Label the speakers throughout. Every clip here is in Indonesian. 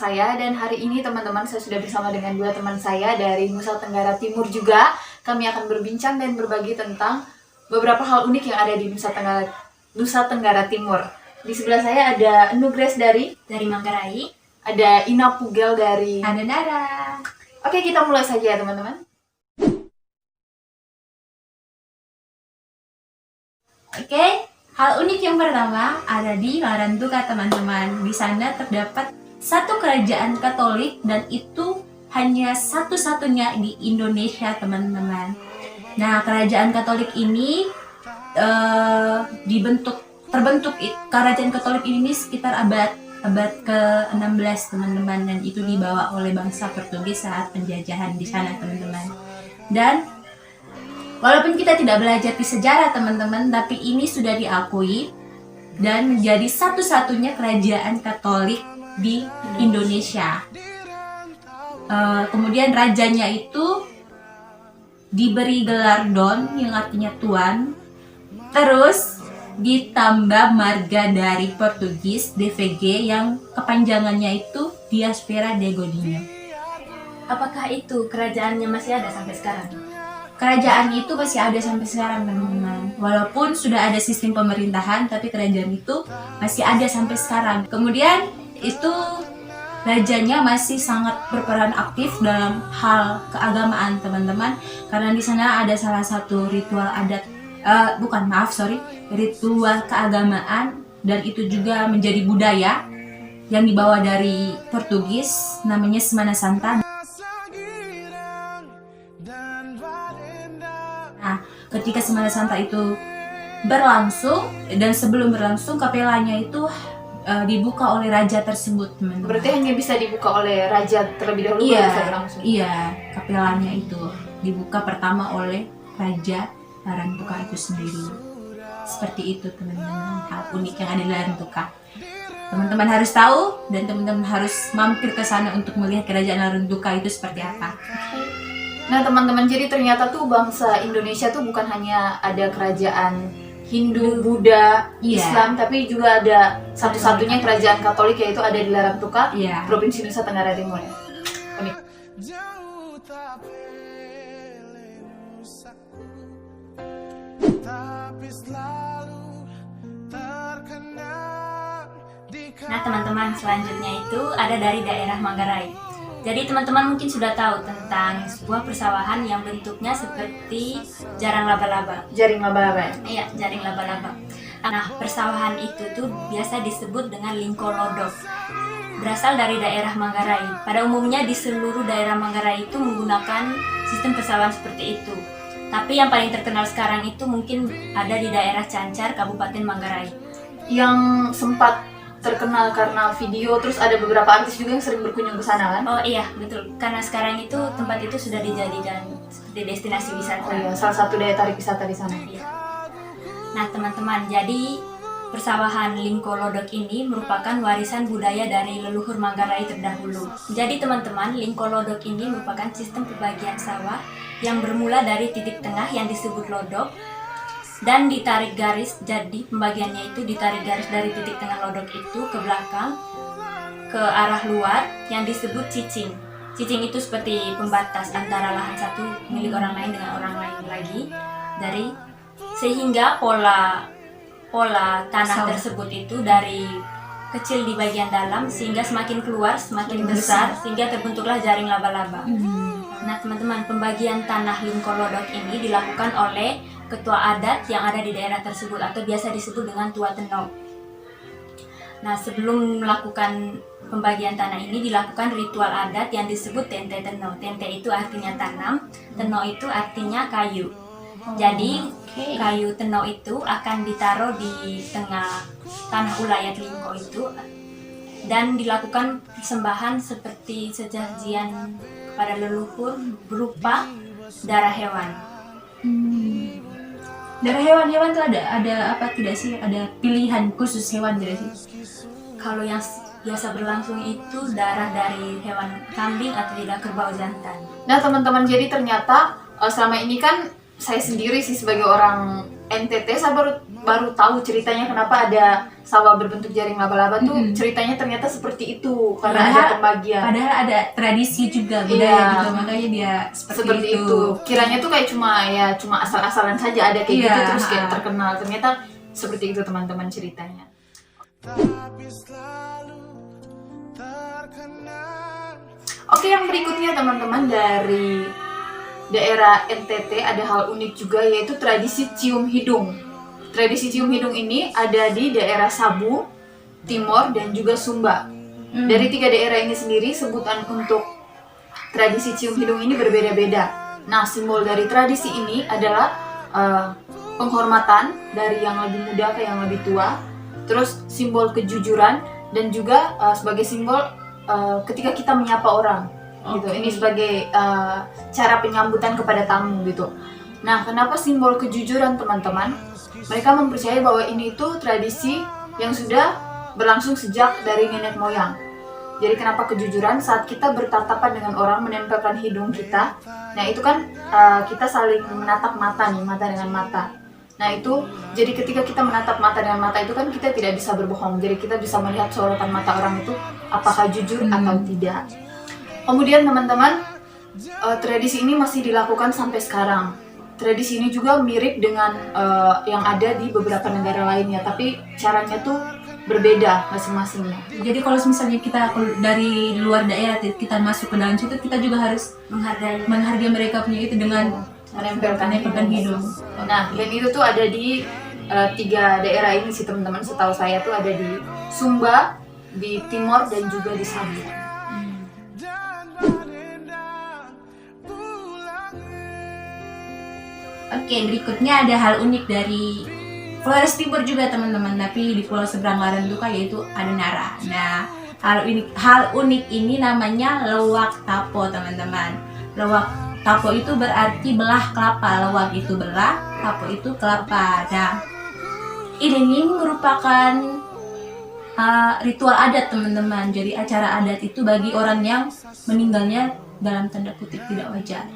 Speaker 1: saya. Dan hari ini teman-teman, saya sudah bersama dengan dua teman saya dari Nusa Tenggara Timur juga. Kami akan berbincang dan berbagi tentang beberapa hal unik yang ada di Nusa Tenggara Timur. Di sebelah saya ada Nugres dari
Speaker 2: Manggarai,
Speaker 1: ada Ina Pugel dari
Speaker 2: Nara.
Speaker 1: Oke, kita mulai saja ya teman-teman.
Speaker 2: Oke, hal unik yang pertama ada di Larantuka, teman-teman. Di sana terdapat satu kerajaan Katolik dan itu hanya satu-satunya di Indonesia, teman-teman. Nah, kerajaan Katolik ini terbentuk kerajaan Katolik ini sekitar abad ke-16, teman-teman, dan itu dibawa oleh bangsa Portugis saat penjajahan di sana, teman-teman. Dan walaupun kita tidak belajar di sejarah, teman-teman, tapi ini sudah diakui dan menjadi satu-satunya kerajaan Katolik di Indonesia. Kemudian rajanya itu diberi gelar Don yang artinya tuan. Terus ditambah marga dari Portugis DVG yang kepanjangannya itu Diaspora de Godinho.
Speaker 3: Apakah itu kerajaannya masih ada sampai sekarang?
Speaker 2: Kerajaan itu masih ada sampai sekarang, teman-teman. Walaupun sudah ada sistem pemerintahan, tapi kerajaan itu masih ada sampai sekarang. Kemudian itu rajanya masih sangat berperan aktif dalam hal keagamaan, teman-teman. Karena di sana ada salah satu ritual adat, ritual keagamaan, dan itu juga menjadi budaya yang dibawa dari Portugis, namanya Semana Santa. Nah, ketika Semana Santa itu berlangsung dan sebelum berlangsung, kapelanya itu dibuka oleh raja tersebut, teman-teman.
Speaker 1: Berarti hanya bisa dibuka oleh raja terlebih dahulu, baru bisa berlangsung.
Speaker 2: Iya, kapelanya itu dibuka pertama oleh Raja Larantuka itu sendiri. Seperti itu, teman-teman, hal unik yang ada di Larantuka. Teman-teman harus tahu dan teman-teman harus mampir ke sana untuk melihat kerajaan Larantuka itu seperti apa.
Speaker 1: Nah teman-teman, jadi ternyata tuh bangsa Indonesia tuh bukan hanya ada kerajaan Hindu, Buddha, Islam, tapi juga ada satu-satunya kerajaan Katolik, yaitu ada di Larantuka, Provinsi Nusa Tenggara Timur. Unik.
Speaker 3: Nah teman-teman, selanjutnya itu ada dari daerah Manggarai. Jadi teman-teman mungkin sudah tahu tentang sebuah persawahan yang bentuknya seperti jaring laba-laba.
Speaker 1: Jaring laba-laba?
Speaker 3: Iya, jaring laba-laba. Nah, persawahan itu tuh biasa disebut dengan lingkolodok. Berasal dari daerah Manggarai. Pada umumnya di seluruh daerah Manggarai itu menggunakan sistem persawahan seperti itu. Tapi yang paling terkenal sekarang itu mungkin ada di daerah Cancar, Kabupaten Manggarai.
Speaker 1: Yang sempat terkenal karena video, terus ada beberapa artis juga yang sering berkunjung ke sana, kan?
Speaker 3: Oh iya, betul. Karena sekarang itu tempat itu sudah dijadikan seperti destinasi wisata.
Speaker 1: Oh iya, salah satu daya tarik wisata di sana.
Speaker 3: Iya. Nah teman-teman, jadi persawahan Lingkolodok ini merupakan warisan budaya dari leluhur Manggarai terdahulu. Jadi teman-teman, Lingkolodok ini merupakan sistem pembagian sawah yang bermula dari titik tengah yang disebut lodok dan ditarik garis. Jadi pembagiannya itu ditarik garis dari titik tengah lodok itu ke belakang ke arah luar yang disebut cicing. Cicing itu seperti pembatas antara lahan satu milik orang lain dengan orang lain lagi, sehingga pola tanah tersebut itu dari kecil di bagian dalam sehingga semakin keluar semakin besar sehingga terbentuklah jaring laba-laba. Nah teman-teman, pembagian tanah Lingkolodok ini dilakukan oleh ketua adat yang ada di daerah tersebut atau biasa disebut dengan Tua Teno. Nah, sebelum melakukan pembagian tanah ini dilakukan ritual adat yang disebut Tente Teno. Tente itu artinya tanam, Teno itu artinya kayu. Jadi kayu Teno itu akan ditaruh di tengah tanah ulayat Lingko itu dan dilakukan persembahan seperti sesajian kepada leluhur berupa darah hewan.
Speaker 2: Darah hewan-hewan itu ada apa tidak sih? Ada pilihan khusus hewan tidak sih?
Speaker 3: Kalau yang biasa berlangsung itu darah dari hewan kambing atau tidak kerbau jantan.
Speaker 1: Nah teman-teman, jadi ternyata selama ini kan saya sendiri sih sebagai orang NTT, saya baru baru tahu ceritanya kenapa ada sawah berbentuk jaring laba-laba tuh ceritanya ternyata seperti itu karena ada pembagian.
Speaker 2: Padahal ada tradisi juga budaya gitu, makanya dia seperti itu.
Speaker 1: Kiranya tuh kayak cuma asal-asalan saja ada kayak gitu terus kayak terkenal. Ternyata seperti itu teman-teman ceritanya. Oke, yang berikutnya teman-teman dari daerah NTT ada hal unik juga yaitu tradisi cium hidung. Tradisi cium hidung ini ada di daerah Sabu, Timor, dan juga Sumba. Dari 3 daerah ini sendiri sebutan untuk tradisi cium hidung ini berbeda-beda. Nah, simbol dari tradisi ini adalah penghormatan dari yang lebih muda ke yang lebih tua. Terus simbol kejujuran dan juga sebagai simbol ketika kita menyapa orang. Gitu. Ini sebagai cara penyambutan kepada tamu gitu. Nah, kenapa simbol kejujuran teman-teman? Mereka mempercayai bahwa ini itu tradisi yang sudah berlangsung sejak dari nenek moyang. Jadi kenapa kejujuran? Saat kita bertatapan dengan orang, menempelkan hidung kita, nah itu kan kita saling menatap mata nih, mata dengan mata. Nah itu, jadi ketika kita menatap mata dengan mata itu kan kita tidak bisa berbohong. Jadi kita bisa melihat sorotan mata orang itu apakah jujur atau tidak. Kemudian teman-teman, tradisi ini masih dilakukan sampai sekarang. Tradisi ini juga mirip dengan yang ada di beberapa negara lainnya, tapi caranya tuh berbeda masing-masingnya.
Speaker 2: Jadi kalau misalnya kita dari luar daerah kita masuk ke dalam situ, kita juga harus menghargai mereka punya itu dengan
Speaker 1: menempelkan
Speaker 2: hidung.
Speaker 1: Nah, dan itu tuh ada di 3 daerah ini sih teman-teman. Setahu saya tuh ada di Sumba, di Timor, dan juga di Sabu.
Speaker 2: Oke, berikutnya ada hal unik dari Flores Timur juga teman-teman, tapi di pulau seberang Larantuka yaitu Adenara. Nah, hal unik ini namanya lewak tapo teman-teman. Lewak tapo itu berarti belah kelapa. Lewak itu belah, tapo itu kelapa. Nah, ini merupakan ritual adat teman-teman. Jadi acara adat itu bagi orang yang meninggalnya dalam tanda kutip tidak wajar.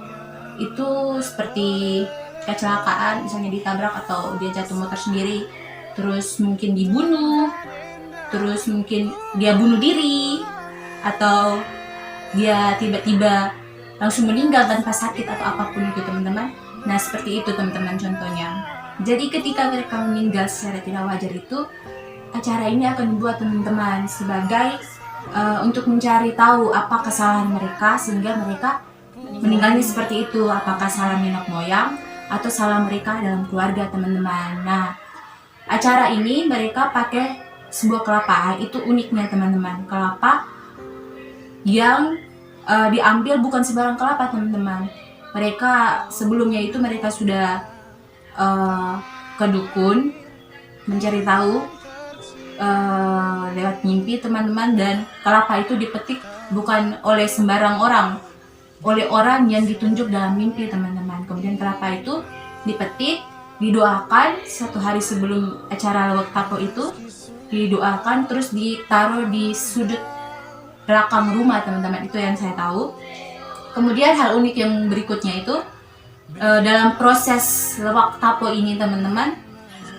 Speaker 2: Itu seperti kecelakaan, misalnya ditabrak atau dia jatuh motor sendiri, terus mungkin dibunuh, terus mungkin dia bunuh diri, atau dia tiba-tiba langsung meninggal tanpa sakit atau apapun itu teman-teman. Nah seperti itu teman-teman contohnya. Jadi ketika mereka meninggal secara tidak wajar itu, acara ini akan dibuat teman-teman sebagai untuk mencari tahu apa kesalahan mereka sehingga mereka meninggalnya seperti itu, apakah salah nenek moyang atau salah mereka dalam keluarga teman-teman. Nah, acara ini mereka pakai sebuah kelapa, itu uniknya teman-teman. Kelapa yang diambil bukan sembarang kelapa teman-teman. Mereka sebelumnya itu mereka sudah ke dukun mencari tahu lewat mimpi teman-teman, dan kelapa itu dipetik bukan oleh sembarang orang, oleh orang yang ditunjuk dalam mimpi teman-teman. Kemudian kelapa itu dipetik, didoakan 1 hari sebelum acara lewak tapo itu, didoakan terus ditaruh di sudut belakang rumah teman-teman. Itu yang saya tahu. Kemudian hal unik yang berikutnya itu dalam proses lewak tapo ini teman-teman,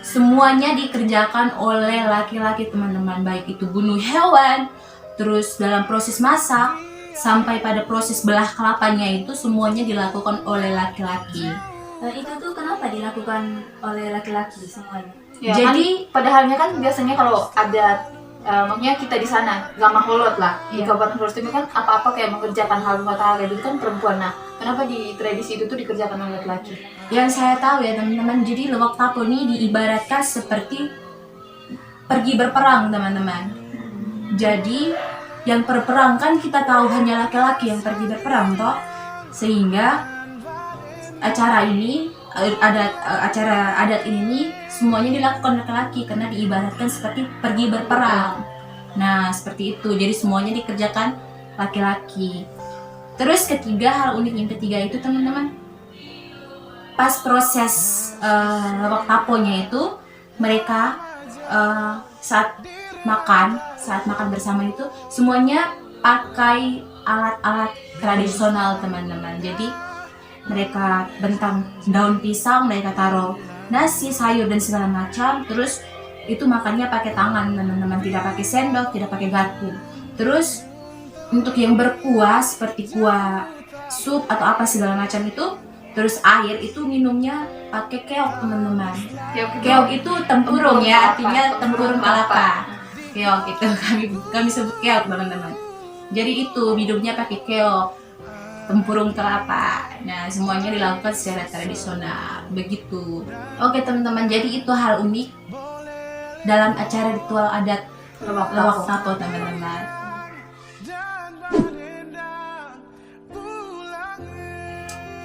Speaker 2: semuanya dikerjakan oleh laki-laki teman-teman, baik itu bunuh hewan, terus dalam proses masak, sampai pada proses belah kelapanya itu semuanya dilakukan oleh laki-laki.
Speaker 3: Itu tuh kenapa dilakukan oleh laki-laki semuanya?
Speaker 1: Ya,
Speaker 2: jadi
Speaker 1: kan, padahalnya kan biasanya kalau ada maksudnya kita di sana gak maholot lah di Kabupaten Flores Timur kan apa-apa kayak mengerjakan hal kayak itu kan perempuan. Nah, kenapa di tradisi itu tuh dikerjakan oleh laki-laki?
Speaker 2: Yang saya tahu ya teman-teman, jadi lewak tapo ini diibaratkan seperti pergi berperang teman-teman. Jadi yang berperang kan kita tahu hanya laki-laki yang pergi berperang toh, sehingga acara ini acara adat ini semuanya dilakukan laki-laki karena diibaratkan seperti pergi berperang. Nah seperti itu, jadi semuanya dikerjakan laki-laki. Terus hal unik yang ketiga itu teman-teman, pas proses lewak taponya itu mereka saat makan bersama itu semuanya pakai alat-alat tradisional teman-teman. Jadi mereka bentang daun pisang, mereka taruh nasi, sayur dan segala macam. Terus itu makannya pakai tangan teman-teman, tidak pakai sendok, tidak pakai garpu. Terus untuk yang berkuah seperti kuah sup atau apa segala macam itu, terus air itu minumnya pakai keok teman-teman. Keok itu tempurung ya, artinya tempurung kelapa. Keok itu kami sebut keok teman-teman. Jadi itu minumnya pakai keok, tempurung kelapa. Nah, semuanya dilakukan secara tradisional begitu. Oke teman-teman, jadi itu hal unik dalam acara ritual adat Lewak Tato teman-teman.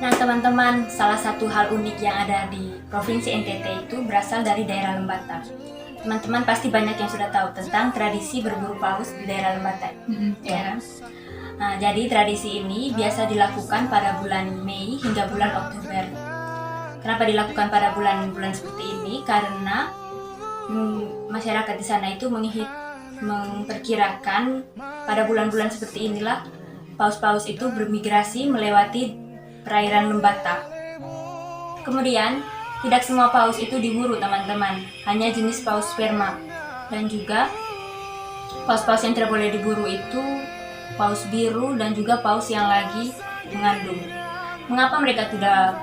Speaker 3: Nah teman-teman, salah satu hal unik yang ada di Provinsi NTT itu berasal dari daerah Lembata. Teman-teman pasti banyak yang sudah tahu tentang tradisi berburu paus di daerah Lembata. Ya. Nah, jadi tradisi ini biasa dilakukan pada bulan Mei hingga bulan Oktober. Kenapa dilakukan pada bulan-bulan seperti ini? Karena masyarakat di sana itu memperkirakan pada bulan-bulan seperti inilah paus-paus itu bermigrasi melewati perairan Lembata. Kemudian, tidak semua paus itu diburu teman-teman, hanya jenis paus sperma. Dan juga paus-paus yang tidak boleh diburu itu paus biru dan juga paus yang lagi mengandung. Mengapa mereka tidak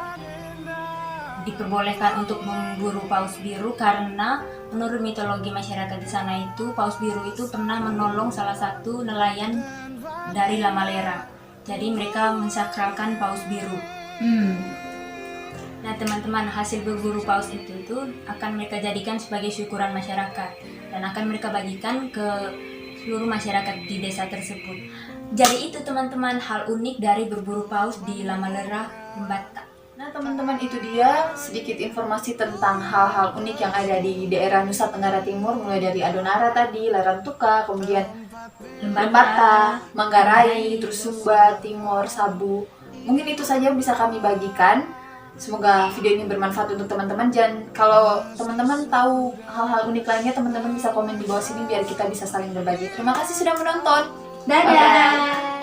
Speaker 3: diperbolehkan untuk memburu paus biru? Karena menurut mitologi masyarakat di sana itu paus biru itu pernah menolong salah satu nelayan dari Lamalera. Jadi mereka mensakralkan paus biru. Nah teman-teman, hasil berburu paus itu akan mereka jadikan sebagai syukuran masyarakat dan akan mereka bagikan ke seluruh masyarakat di desa tersebut. Jadi itu teman-teman hal unik dari berburu paus di Lamalera, Lembata.
Speaker 1: Nah teman-teman, itu dia sedikit informasi tentang hal-hal unik yang ada di daerah Nusa Tenggara Timur, mulai dari Adonara tadi, Larantuka, kemudian Lembata, Manggarai, terus Sumba, Timor, Sabu. Mungkin itu saja bisa kami bagikan. Semoga video ini bermanfaat untuk teman-teman. Dan kalau teman-teman tahu hal-hal unik lainnya, teman-teman bisa komen di bawah sini biar kita bisa saling berbagi. Terima kasih sudah menonton.
Speaker 2: Dadah.
Speaker 1: Bye-bye.